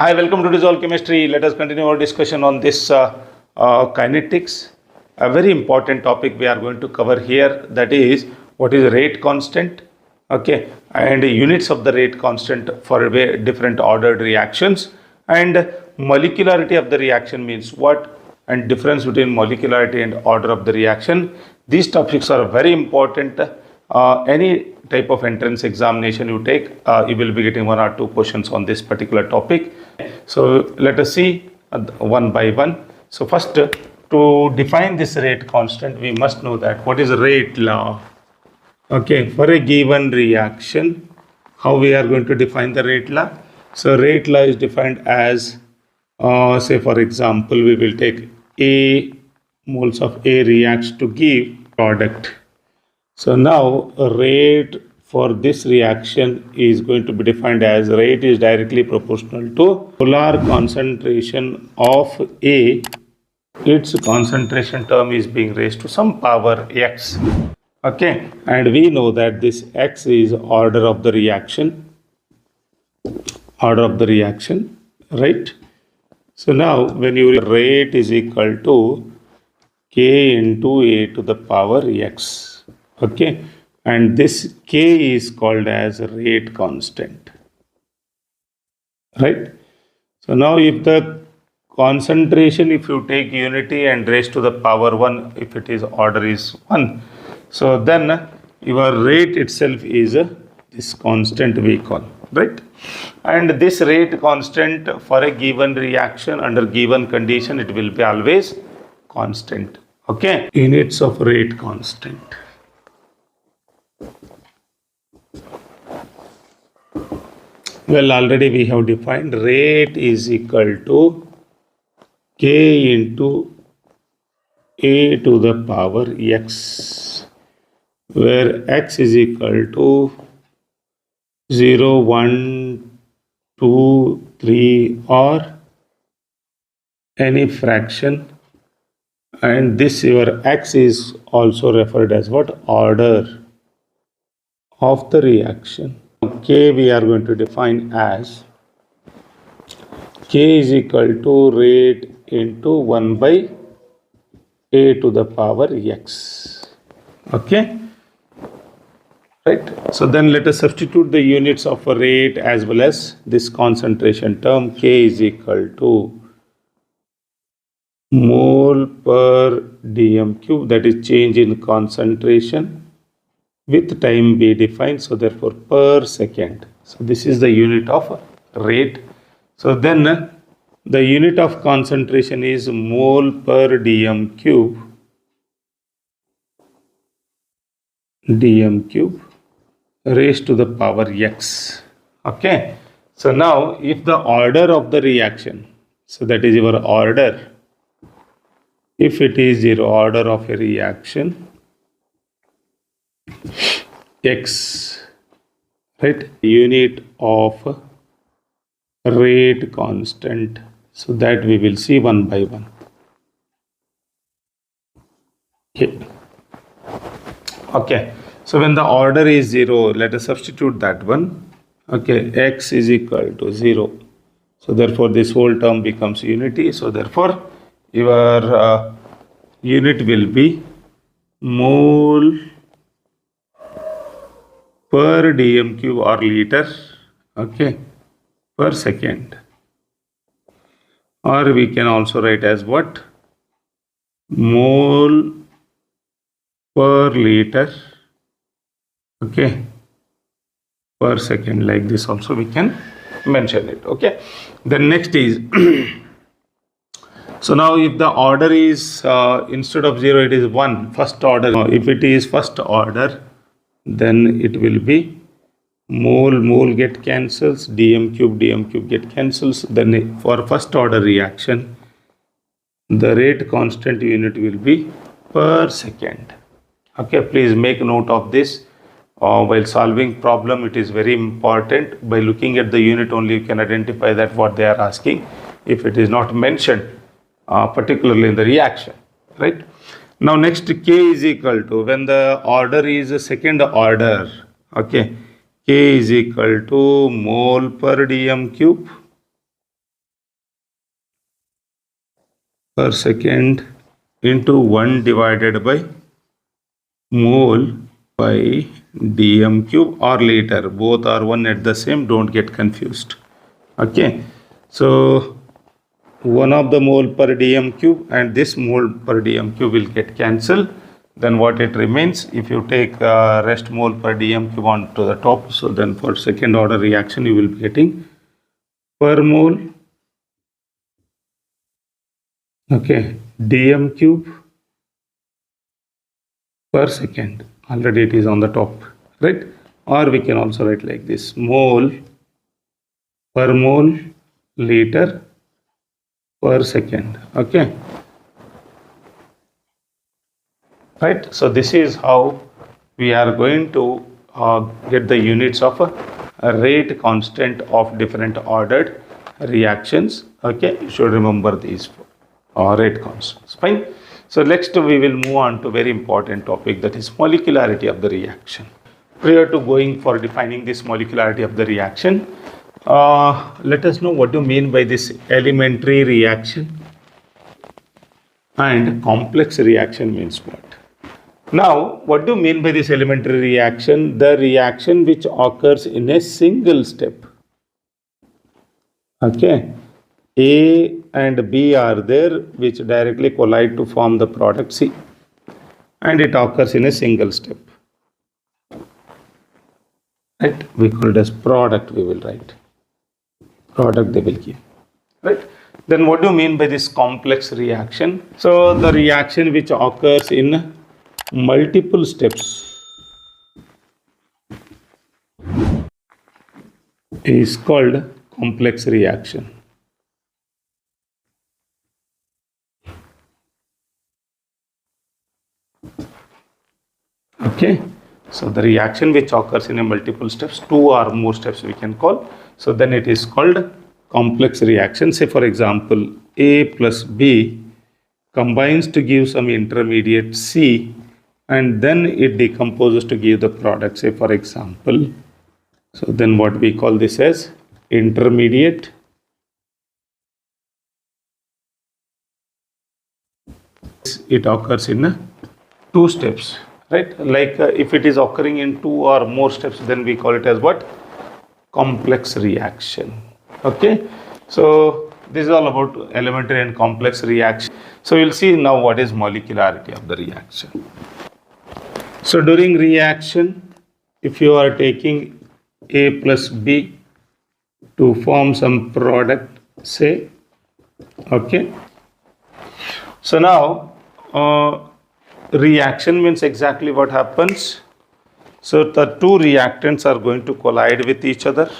Hi, welcome to Dissolve Chemistry. Let us continue our discussion on this kinetics. A very important topic we are going to cover here, that is what is rate constant, okay, and units of the rate constant for different ordered reactions, and molecularity of the reaction means what, and difference between molecularity and order of the reaction. These topics are very important. Any type of entrance examination you take, you will be getting one or two questions on this particular topic. So let us see one by one. So first, to define this rate constant, we must know that what is rate law. Okay, for a given reaction, how we are going to define the rate law? So rate law is defined as, say for example, we will take A moles of A reacts to give product. So now rate for this reaction is going to be defined as rate is directly proportional to molar concentration of A. Its concentration term is being raised to some power x. Okay, and we know that this x is order of the reaction. Right? So now when you rate is equal to k into A to the power x. Okay, and this k is called as rate constant, right? So now if the concentration, if you take unity and raise to the power 1, if it is order is 1, so then your rate itself is this constant we call, right? And this rate constant for a given reaction under given condition, it will be always constant. Okay, units of rate constant. Well, already we have defined rate is equal to k into A to the power x, where x is equal to 0, 1, 2, 3 or any fraction, and this your x is also referred as what? Order of the reaction. K we are going to define as k is equal to rate into 1 by A to the power x. Okay, right? So then let us substitute the units of a rate as well as this concentration term. K is equal to mole per dm cube, that is change in concentration with time be defined, so therefore per second. So this is the unit of rate. So then the unit of concentration is mole per dm cube raised to the power x. Okay, so now if the order of the reaction, so that is your order, if it is your order of a reaction x, right, unit of rate constant, so that we will see one by one. Okay, so when the order is 0, let us substitute that one. Okay, x is equal to 0, so therefore this whole term becomes unity, so therefore your unit will be mole per dm cube or liter, okay, per second, or we can also write as what? Mole per liter, okay, per second, like this also we can mention it. Okay, then next is so now if the order is instead of 0 it is 1, first order. If it is first order, then it will be mole get cancels, dm cube get cancels. Then for first order reaction, the rate constant unit will be per second. Okay, please make note of this. While solving problem, it is very important. By looking at the unit only, you can identify that what they are asking, if it is not mentioned particularly in the reaction, right? Now next, k is equal to, when the order is a second order, okay, k is equal to mole per dm cube per second into 1 divided by mole by dm cube, or liter. Both are one at the same, don't get confused. Okay, so 1 of the mole per dm cube and this mole per dm cube will get cancelled. Then what it remains, if you take rest mole per dm cube onto the top, so then for second order reaction you will be getting per mole, okay, dm cube per second. Already it is on the top, right? Or we can also write like this, mole per mole liter per second. Okay, right? So this is how we are going to get the units of a rate constant of different ordered reactions. Okay, you should remember these rate constants. Fine. So next we will move on to very important topic, that is molecularity of the reaction. Prior to going for defining this molecularity of the reaction, let us know what you mean by this elementary reaction and complex reaction means what. Now, what do you mean by this elementary reaction? The reaction which occurs in a single step. Okay, A and B are there which directly collide to form the product C, and it occurs in a single step. Right, we call it as product, we will write. Product they will give. Right. Then what do you mean by this complex reaction? So the reaction which occurs in multiple steps is called complex reaction. Okay, so the reaction which occurs in a multiple steps, 2 or more steps we can call, so then it is called complex reaction. Say for example, A plus B combines to give some intermediate C, and then it decomposes to give the product. Say for example, so then what we call this as intermediate it occurs in 2 steps, right? Like if it is occurring in 2 or more steps, then we call it as what? Complex reaction. Okay, so this is all about elementary and complex reaction. So we'll see now what is molecularity of the reaction. So during reaction, if you are taking A plus B to form some product, say, okay. So now reaction means exactly what happens. So the 2 reactants are going to collide with each other.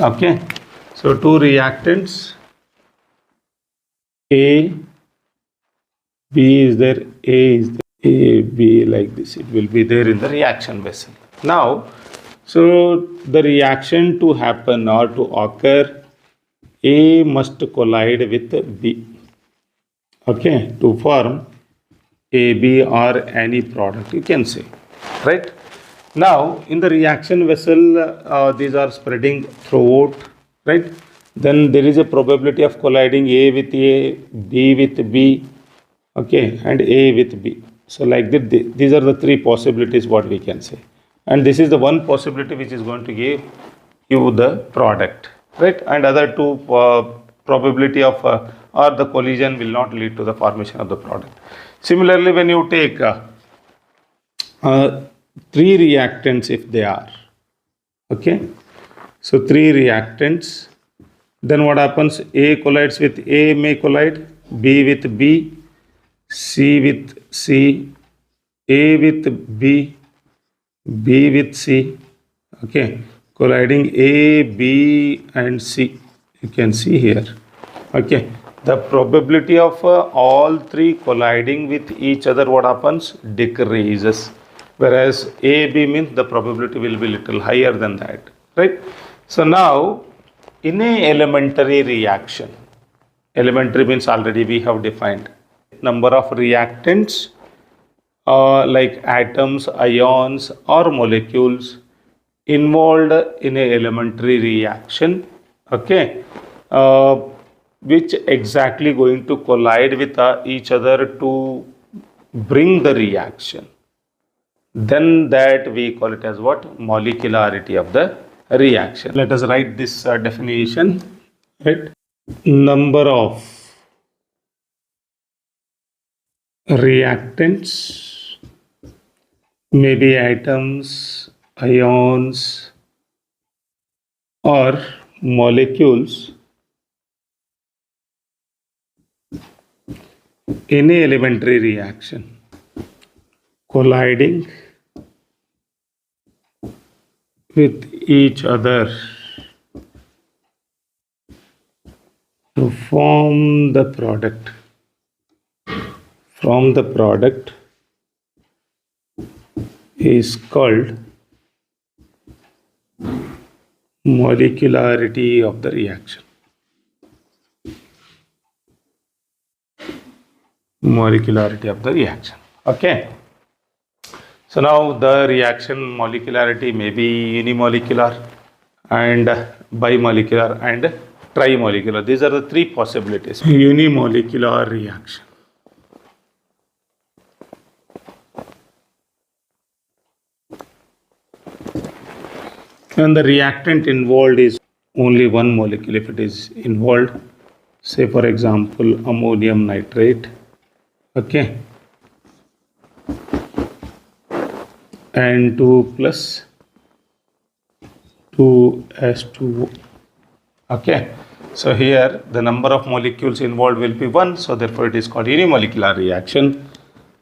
Okay, so 2 reactants, A, B is there, A is there, A, B, like this, it will be there in the reaction vessel. Now, so the reaction to happen or to occur, A must collide with B, okay, to form AB or any product, you can say, right? Now, in the reaction vessel, these are spreading throughout, right? Then there is a probability of colliding A with A, B with B, okay, and A with B. So like that, these are the 3 possibilities what we can say. And this is the one possibility which is going to give you the product, right? And other 2 probability of or the collision will not lead to the formation of the product. Similarly, when you take 3 reactants, if they are, okay, so 3 reactants, then what happens? A collides with A, may collide, B with B, C with C, A with B, B with C, okay, colliding A, B and C, you can see here, okay. The probability of all 3 colliding with each other, what happens? Decreases. Whereas A, B means the probability will be little higher than that, right? So now, in a elementary reaction, elementary means already we have defined number of reactants like atoms, ions or molecules involved in a elementary reaction, okay. which exactly going to collide with each other to bring the reaction. Then that we call it as what? Molecularity of the reaction. Let us write this definition. Right? Number of reactants, maybe atoms, ions, or molecules in a elementary reaction colliding with each other to form the product. From the product is called molecularity of the reaction. Molecularity of the reaction. Okay. So now the reaction molecularity may be unimolecular and bimolecular and trimolecular. These are the three possibilities. Unimolecular reaction. And the reactant involved is only one molecule if it is involved. Say for example ammonium nitrate. Okay. N2 plus 2S2O. Okay. So here the number of molecules involved will be 1. So therefore it is called unimolecular reaction.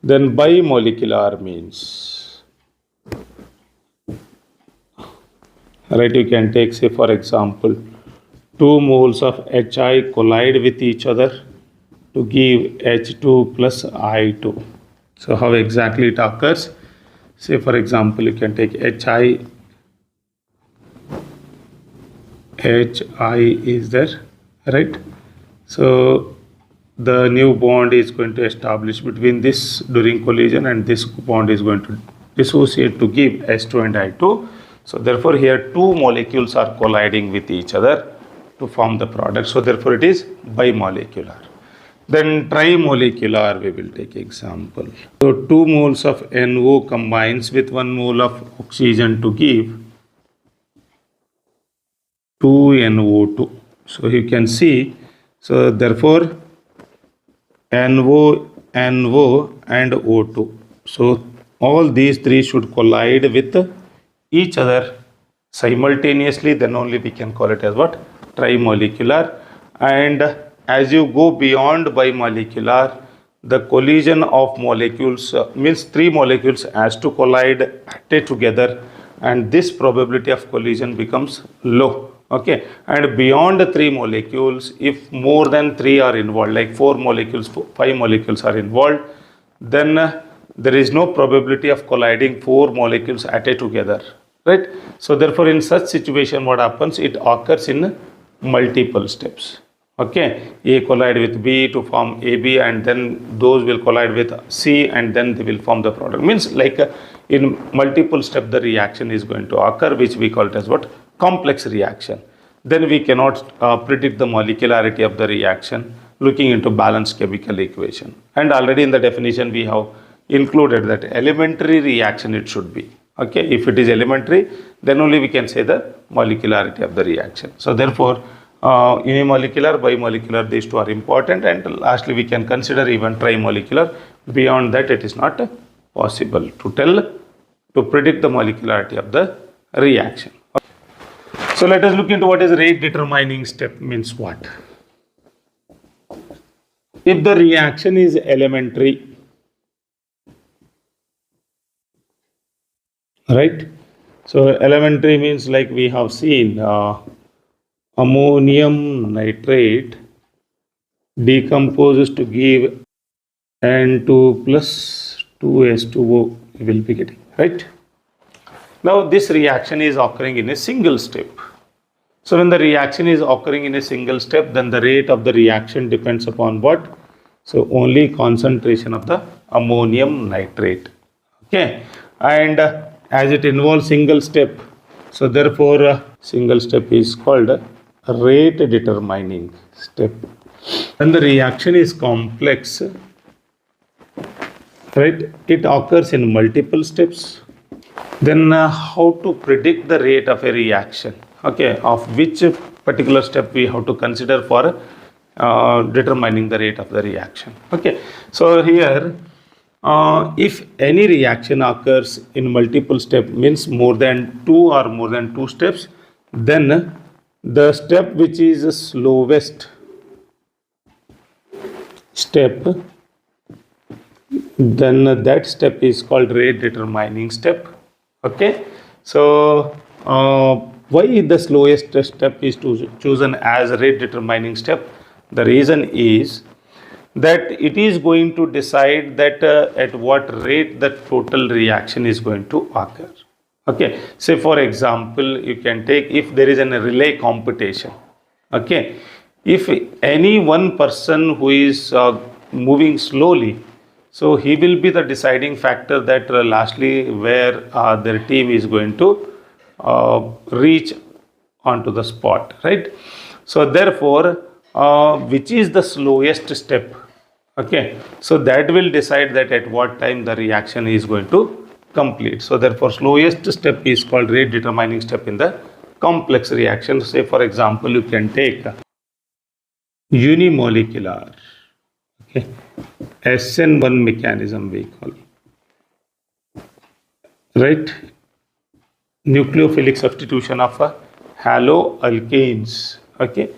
Then bimolecular means, right, you can take say for example 2 moles of HI collide with each other to give H2 plus I2. So how exactly it occurs? Say for example you can take HI is there, right? So the new bond is going to establish between this during collision, and this bond is going to dissociate to give H2 and I2. So therefore here 2 molecules are colliding with each other to form the product. So therefore it is bimolecular. Then trimolecular we will take example. So 2 moles of NO combines with 1 mole of oxygen to give 2NO2. So you can see, so therefore NO and O2. So all these three should collide with each other simultaneously, then only we can call it as what? Trimolecular. And as you go beyond bimolecular, the collision of molecules means 3 molecules has to collide together, and this probability of collision becomes low. Okay, and beyond the 3 molecules, if more than 3 are involved, like 4 molecules, 5 molecules are involved, then there is no probability of colliding 4 molecules together, right? So therefore in such situation what happens, it occurs in multiple steps. Okay, A collide with B to form AB, and then those will collide with C, and then they will form the product. Means like in multiple steps the reaction is going to occur, which we call it as what? Complex reaction. Then we cannot predict the molecularity of the reaction looking into balanced chemical equation. And already in the definition we have included that elementary reaction it should be. Okay, if it is elementary, then only we can say the molecularity of the reaction. So therefore unimolecular, bimolecular, these two are important, and lastly we can consider even trimolecular. Beyond that it is not possible to predict the molecularity of the reaction. So let us look into what is rate determining step means what. If the reaction is elementary, right? So elementary means like we have seen ammonium nitrate decomposes to give N2 plus 2S2O we will be getting, right? Now this reaction is occurring in a single step. So when the reaction is occurring in a single step, then the rate of the reaction depends upon what? So only concentration of the ammonium nitrate. Okay, and as it involves single step, so therefore single step is called rate determining step. When the reaction is complex, right, it occurs in multiple steps. Then how to predict the rate of a reaction? Okay, of which particular step we have to consider for determining the rate of the reaction. Okay, so here if any reaction occurs in multiple steps, means more than two steps, then the step which is the slowest step, then that step is called rate determining step. Okay, so why the slowest step is chosen as a rate determining step? The reason is that it is going to decide that at what rate the total reaction is going to occur. Okay, say for example, you can take, if there is a relay competition, okay, if any one person who is moving slowly, so he will be the deciding factor that lastly where their team is going to reach onto the spot, right? So therefore, which is the slowest step? Okay, so that will decide that at what time the reaction is going to complete. So therefore, slowest step is called rate determining step in the complex reaction. Say for example, you can take unimolecular, okay, SN1 mechanism we call, right? Nucleophilic substitution of haloalkanes. Okay,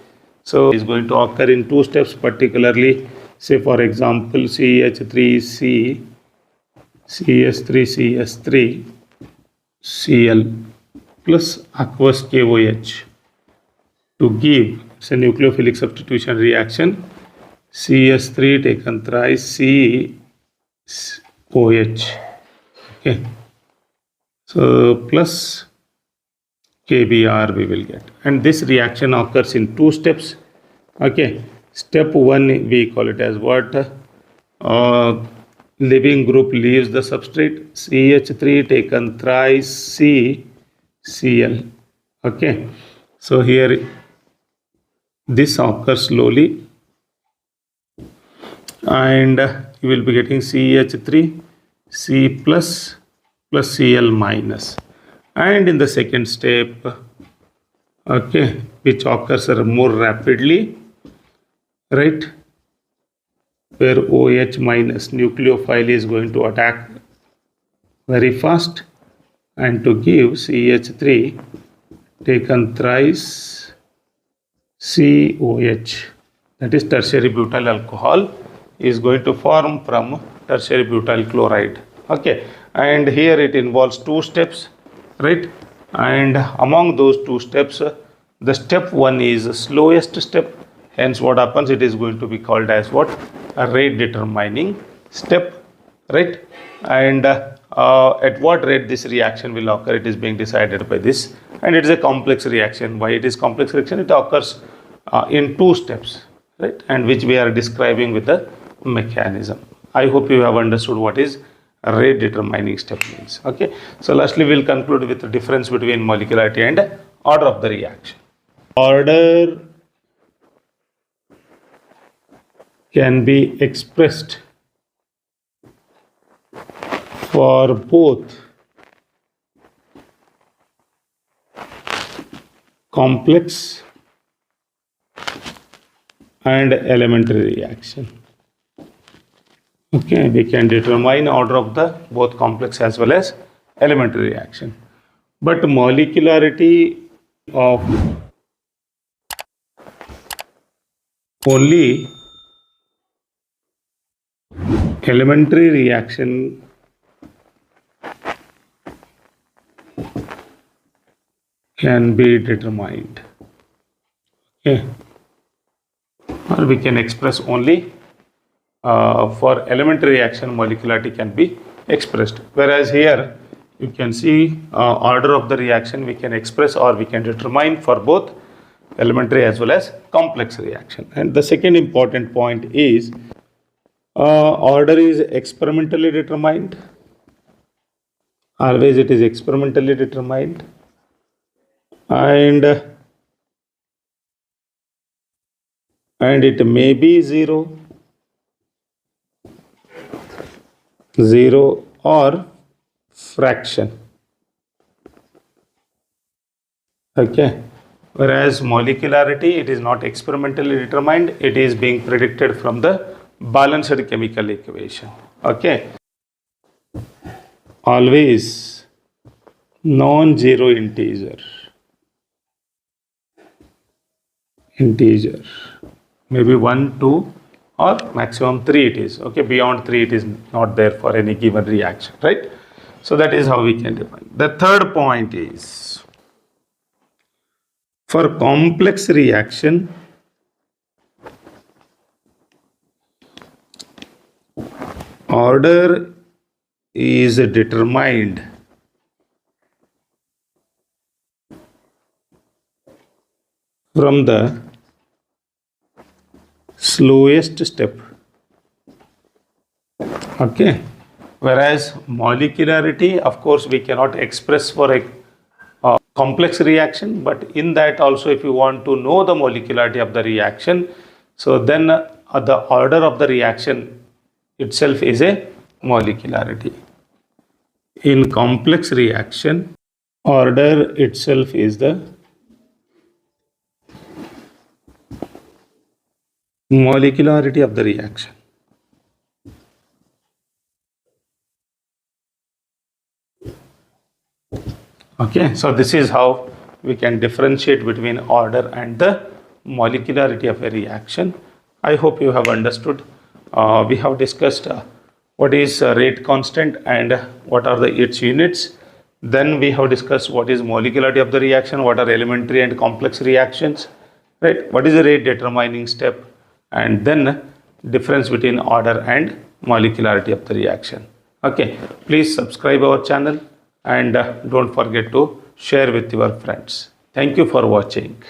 so is going to occur in two steps particularly. Say for example, CH3C, CS3CS3, Cl plus aqueous KOH to give, say, nucleophilic substitution reaction, CS3 taken thrice COH. Okay, so plus KBr we will get, and this reaction occurs in two steps. Okay, step 1 we call it as what? Living group leaves the substrate, CH3 taken thrice CCl. Okay, so here this occurs slowly, and you will be getting CH3 C plus plus Cl minus. And in the second step, okay, which occurs more rapidly, right, where OH minus nucleophile is going to attack very fast and to give CH3 taken thrice COH, that is tertiary butyl alcohol, is going to form from tertiary butyl chloride. Okay, and here it involves two steps, right? And among those two steps, the step 1 is the slowest step. Hence what happens, it is going to be called as what? A rate determining step, right? And at what rate this reaction will occur, it is being decided by this. And it is a complex reaction. Why it is complex reaction? It occurs in two steps, right? And which we are describing with the mechanism. I hope you have understood what is rate determining step means. Okay, so lastly we'll conclude with the difference between molecularity and order of the reaction. Order can be expressed for both complex and elementary reaction. Okay, we can determine order of the both complex as well as elementary reaction. But molecularity of only elementary reaction can be determined. Okay, or we can express only for elementary reaction molecularity can be expressed, whereas here you can see order of the reaction we can express or we can determine for both elementary as well as complex reaction. And the second important point is order is experimentally determined. Always it is experimentally determined, and and it may be 0, 0 or fraction. Okay. Whereas molecularity, it is not experimentally determined, it is being predicted from the balanced chemical equation. Okay. Always non-zero integer, maybe 1, 2 or maximum 3 it is. Okay, beyond 3 it is not there for any given reaction, right? So that is how we can define. The third point is, for complex reaction, order is determined from the slowest step. Okay. Whereas molecularity, of course, we cannot express for a complex reaction, but in that also, if you want to know the molecularity of the reaction, so then the order of the reaction itself is a molecularity. In complex reaction, order itself is the molecularity of the reaction. Okay, so this is how we can differentiate between order and the molecularity of a reaction. I hope you have understood. We have discussed what is rate constant and what are its units. Then we have discussed what is molecularity of the reaction, what are elementary and complex reactions, right? What is the rate determining step, and then difference between order and molecularity of the reaction. Okay, please subscribe our channel and don't forget to share with your friends. Thank you for watching.